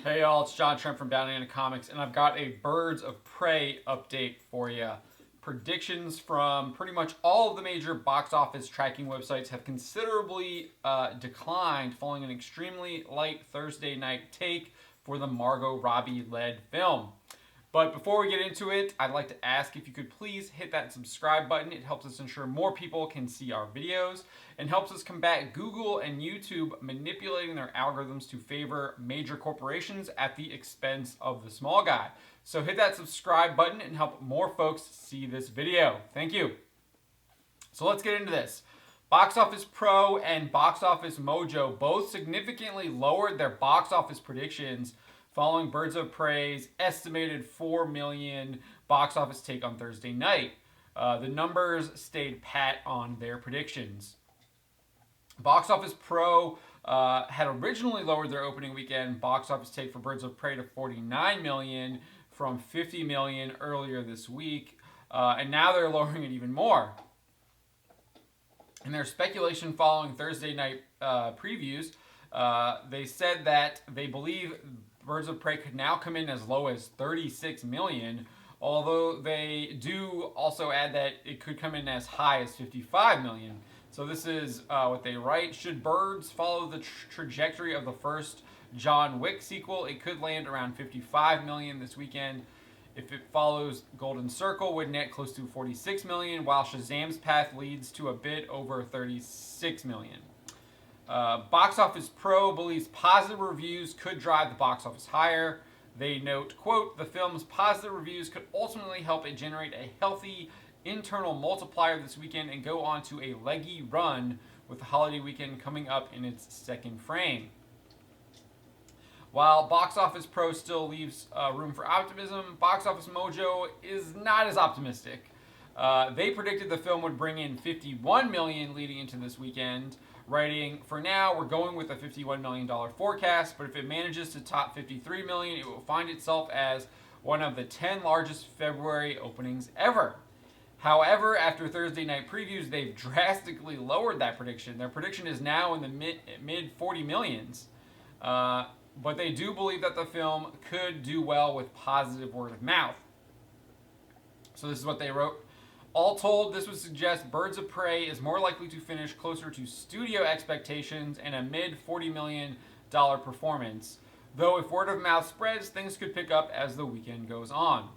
Hey y'all, it's John Trent from Bounty Comics, and I've got a Birds of Prey update for you. Predictions from pretty much all of the major box office tracking websites have considerably declined following an extremely light Thursday night take for the Margot Robbie led film. But before we get into it, I'd like to ask if you could please hit that subscribe button. It helps us ensure more people can see our videos and helps us combat Google and YouTube manipulating their algorithms to favor major corporations at the expense of the small guy. So hit that subscribe button and help more folks see this video. Thank you. So let's get into this. Box Office Pro and Box Office Mojo both significantly lowered their box office predictions following Birds of Prey's estimated 4 million box office take on Thursday night. The numbers stayed pat on their predictions. Box Office Pro had originally lowered their opening weekend box office take for Birds of Prey to 49 million from 50 million earlier this week, and now they're lowering it even more. In their speculation following Thursday night previews, they said that they believe Birds of Prey could now come in as low as 36 million, although they do also add that it could come in as high as 55 million. So this is what they write. Should Birds follow the trajectory of the first John Wick sequel, it could land around 55 million this weekend. If it follows Golden Circle, would net close to 46 million, while Shazam's path leads to a bit over 36 million. Box Office Pro believes positive reviews could drive the box office higher. They note, quote, the film's positive reviews could ultimately help it generate a healthy internal multiplier this weekend and go on to a leggy run with the holiday weekend coming up in its second frame. While Box Office Pro still leaves room for optimism, Box Office Mojo is not as optimistic. They predicted the film would bring in 51 million leading into this weekend, writing, for now, we're going with a $51 million forecast, but if it manages to top 53 million, it will find itself as one of the 10 largest February openings ever. However, after Thursday night previews, they've drastically lowered that prediction. Their prediction is now in the mid 40 millions. But they do believe that the film could do well with positive word of mouth. So this is what they wrote. All told, this would suggest Birds of Prey is more likely to finish closer to studio expectations and a mid $40 million performance. Though if word of mouth spreads, things could pick up as the weekend goes on.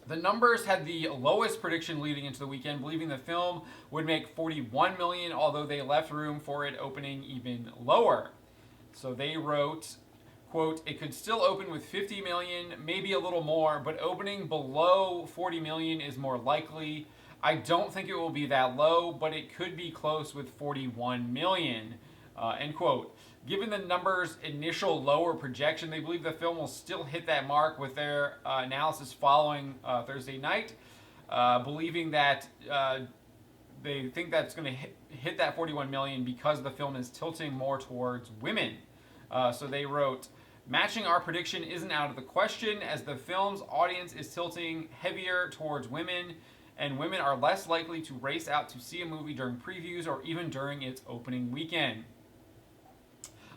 The numbers had the lowest prediction leading into the weekend, believing the film would make 41 million, although they left room for it opening even lower. So they wrote, quote, it could still open with 50 million, maybe a little more, but opening below 40 million is more likely. I don't think it will be that low, but it could be close with 41 million, end quote. Given the numbers' initial lower projection, they believe the film will still hit that mark with their analysis following Thursday night, believing that they think that's going to hit that 41 million because the film is tilting more towards women. So they wrote, matching our prediction isn't out of the question as the film's audience is tilting heavier towards women, and women are less likely to race out to see a movie during previews or even during its opening weekend.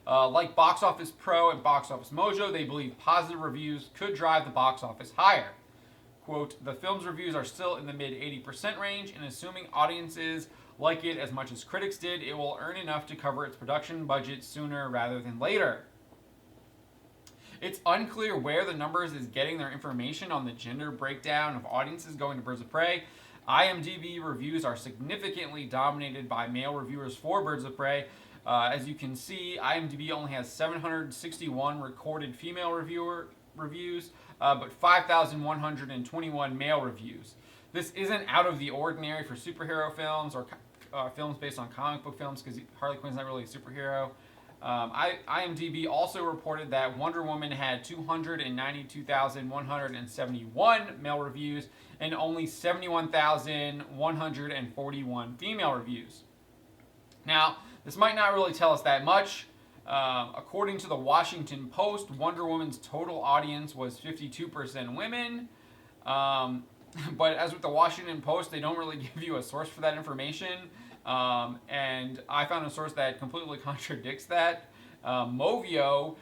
Like Box Office Pro and Box Office Mojo, they believe positive reviews could drive the box office higher. Quote, the film's reviews are still in the mid 80% range, and assuming audiences like it as much as critics did, it will earn enough to cover its production budget sooner rather than later. It's unclear where the numbers is getting their information on the gender breakdown of audiences going to Birds of Prey. IMDb reviews are significantly dominated by male reviewers for Birds of Prey. As you can see, IMDb only has 761 recorded female reviews, but 5,121 male reviews. This isn't out of the ordinary for superhero films or films based on comic book films, because Harley Quinn's not really a superhero. IMDb also reported that Wonder Woman had 292,171 male reviews and only 71,141 female reviews. Now, this might not really tell us that much. According to the Washington Post, Wonder Woman's total audience was 52% women. But as with the Washington Post, they don't really give you a source for that information. And I found a source that completely contradicts that. Movio,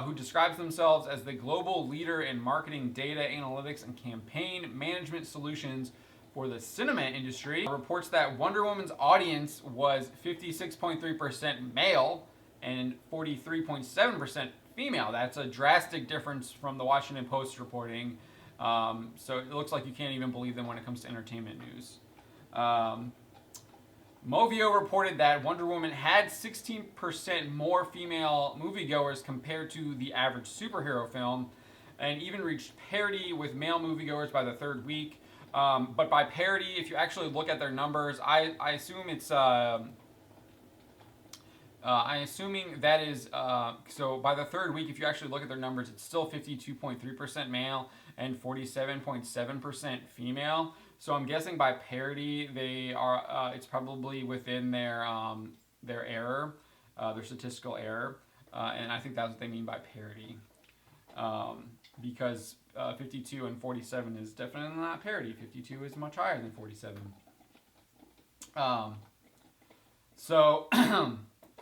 who describes themselves as the global leader in marketing, data analytics, and campaign management solutions for the cinema industry, reports that Wonder Woman's audience was 56.3% male and 43.7% female. That's a drastic difference from the Washington Post reporting. So it looks like you can't even believe them when it comes to entertainment news. Movio reported that Wonder Woman had 16% more female moviegoers compared to the average superhero film, and even reached parity with male moviegoers by the third week. But by parity, if you actually look at their numbers, I assume it's I'm assuming that is so by the third week, if you actually look at their numbers, it's still 52.3% male and 47.7% female. So I'm guessing by parity, they are. It's probably within their error, their statistical error, and I think that's what they mean by parity, because 52 and 47 is definitely not parity. 52 is much higher than 47. So.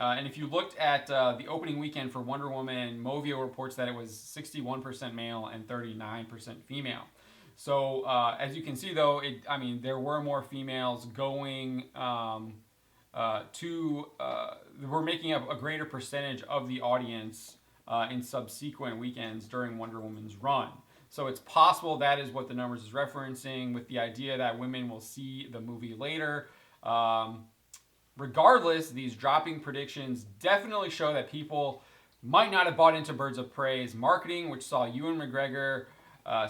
And if you looked at the opening weekend for Wonder Woman, Movio reports that it was 61% male and 39% female. So as you can see, though, there were more females going we're making up a greater percentage of the audience in subsequent weekends during Wonder Woman's run. So it's possible that is what the numbers is referencing, with the idea that women will see the movie later. Regardless, these dropping predictions definitely show that people might not have bought into Birds of Prey's marketing, which saw Ewan McGregor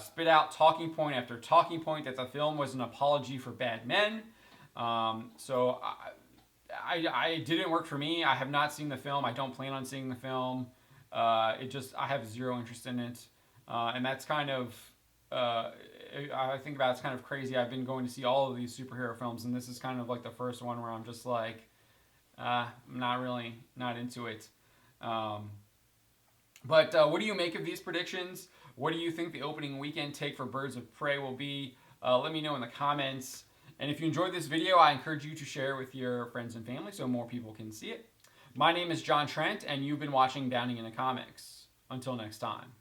spit out talking point after talking point that the film was an apology for bad men. So I didn't work for me. I have not seen the film. I don't plan on seeing the film. I have zero interest in it. And that's kind of, I think about it's kind of crazy. I've been going to see all of these superhero films, and this is kind of like the first one where I'm just like, I'm not into it. But what do you make of these predictions? What do you think the opening weekend take for Birds of Prey will be? Let me know in the comments. And if you enjoyed this video, I encourage you to share it with your friends and family so more people can see it. My name is John Trent, and you've been watching Downing in the Comics. Until next time.